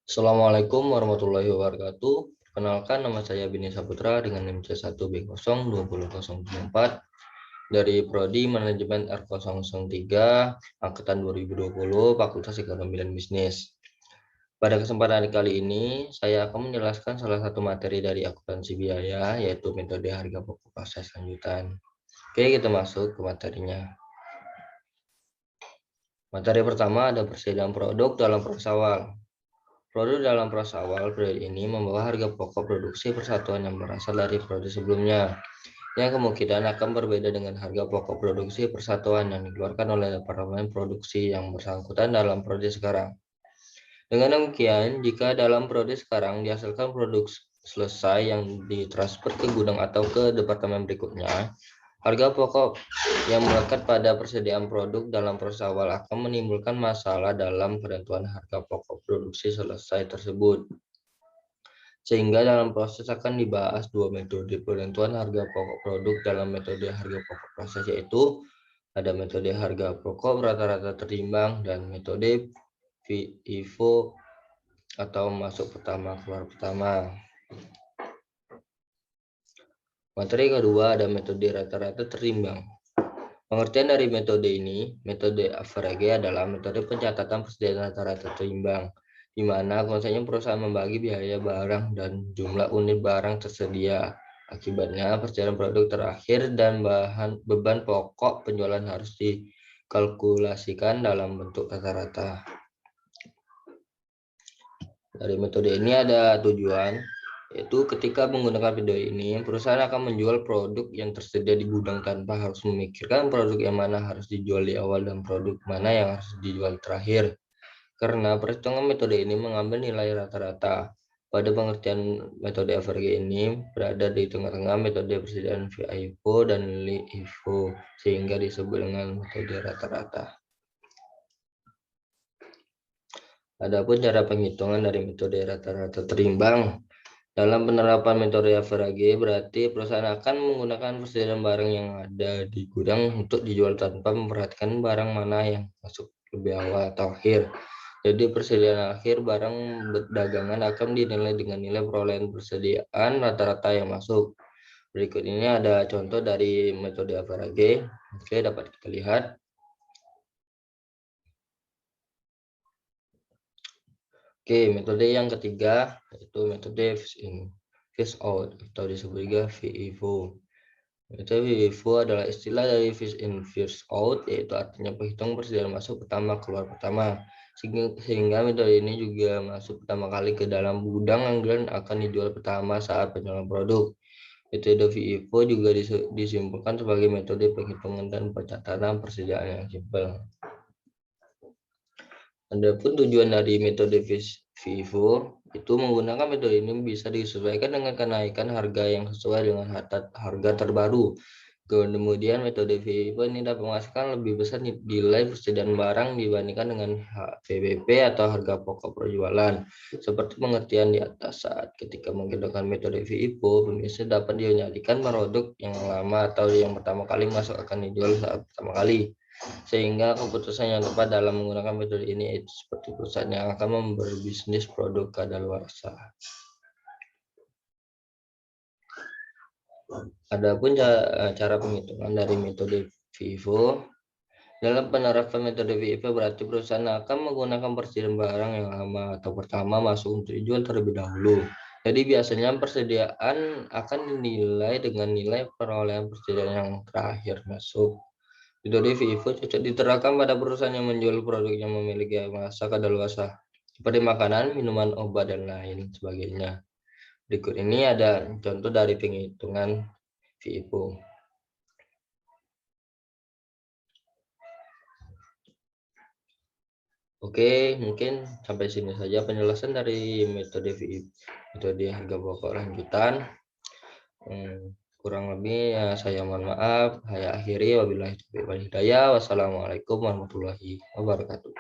Assalamualaikum warahmatullahi wabarakatuh. Perkenalkan, nama saya Bini Saputra dengan NIM C1B02004 dari Prodi Manajemen R003 Angkatan 2020 Fakultas Ekonomi dan Bisnis. Pada kesempatan kali ini, saya akan menjelaskan salah satu materi dari akuntansi biaya, yaitu metode harga pokok proses lanjutan. Oke, kita masuk ke materinya. Materi pertama ada persediaan produk dalam proses awal. Produk dalam proses awal periode ini membawa harga pokok produksi persatuan yang berasal dari periode sebelumnya, yang kemungkinan akan berbeda dengan harga pokok produksi persatuan yang dikeluarkan oleh Departemen Produksi yang bersangkutan dalam periode sekarang. Dengan demikian, jika dalam periode sekarang dihasilkan produk selesai yang ditransfer ke gudang atau ke departemen berikutnya, harga pokok yang melekat pada persediaan produk dalam proses awal akan menimbulkan masalah dalam penentuan harga pokok produksi selesai tersebut. Sehingga dalam proses akan dibahas dua metode penentuan harga pokok produk dalam metode harga pokok proses, yaitu ada metode harga pokok rata-rata terimbang dan metode FIFO atau masuk pertama keluar pertama. Materi kedua ada metode rata-rata terimbang. Pengertian dari metode ini, metode average adalah metode pencatatan persediaan rata-rata terimbang, di mana konsepnya perusahaan membagi biaya barang dan jumlah unit barang tersedia. Akibatnya, persediaan produk terakhir dan beban pokok penjualan harus dikalkulasikan dalam bentuk rata-rata. Dari metode ini ada tujuan, yaitu ketika menggunakan metode ini, perusahaan akan menjual produk yang tersedia di gudang tanpa harus memikirkan produk yang mana harus dijual di awal dan produk mana yang harus dijual terakhir. Karena perhitungan metode ini mengambil nilai rata-rata. Pada pengertian metode average ini berada di tengah-tengah metode persediaan FIFO dan LIFO, sehingga disebut dengan metode rata-rata. Adapun cara penghitungan dari metode rata-rata terimbang, dalam penerapan metode average berarti perusahaan akan menggunakan persediaan barang yang ada di gudang untuk dijual tanpa memperhatikan barang mana yang masuk lebih awal atau akhir. Jadi persediaan akhir barang dagangan akan dinilai dengan nilai perolehan persediaan rata-rata yang masuk. Berikut ini ada contoh dari metode average. Oke, dapat kita lihat. Oke, metode yang ketiga yaitu metode phase in, phase out atau disebut juga FIFO. Metode FIFO adalah istilah dari phase in, phase out, yaitu artinya penghitung persediaan masuk pertama keluar pertama. Sehingga metode ini juga masuk pertama kali ke dalam gudang dan akan dijual pertama saat penjualan produk. Metode FIFO juga disimpulkan sebagai metode penghitungan dan pencatatan persediaan yang simpel. Adapun tujuan dari metode FIFO itu menggunakan metode ini bisa disesuaikan dengan kenaikan harga yang sesuai dengan harga terbaru. Kemudian metode FIFO ini dapat menghasilkan lebih besar nilai persediaan barang dibandingkan dengan HPBP atau harga pokok penjualan. Seperti pengertian di atas, saat ketika menggunakan metode FIFO, pemirsa dapat dinyatakan produk yang lama atau yang pertama kali masuk akan dijual saat pertama kali. Sehingga keputusan yang tepat dalam menggunakan metode ini itu seperti perusahaan yang akan berbisnis produk kadaluarsa. Adapun cara penghitungan dari metode FIFO, dalam penerapan metode FIFO berarti perusahaan akan menggunakan persediaan barang yang lama atau pertama masuk untuk dijual terlebih dahulu. Jadi biasanya persediaan akan dinilai dengan nilai perolehan persediaan yang terakhir masuk. Metode FIFO cocok diterapkan pada perusahaan yang menjual produk yang memiliki masa kadaluarsa seperti makanan, minuman, obat, dan lain sebagainya. Berikut ini ada contoh dari penghitungan FIFO. Oke, mungkin sampai sini saja penjelasan dari metode FIFO, metode harga pokok lanjutan. Kurang lebih ya saya mohon maaf. Saya akhiri, wabillahi taufiq wal hidayah. Wassalamualaikum warahmatullahi wabarakatuh.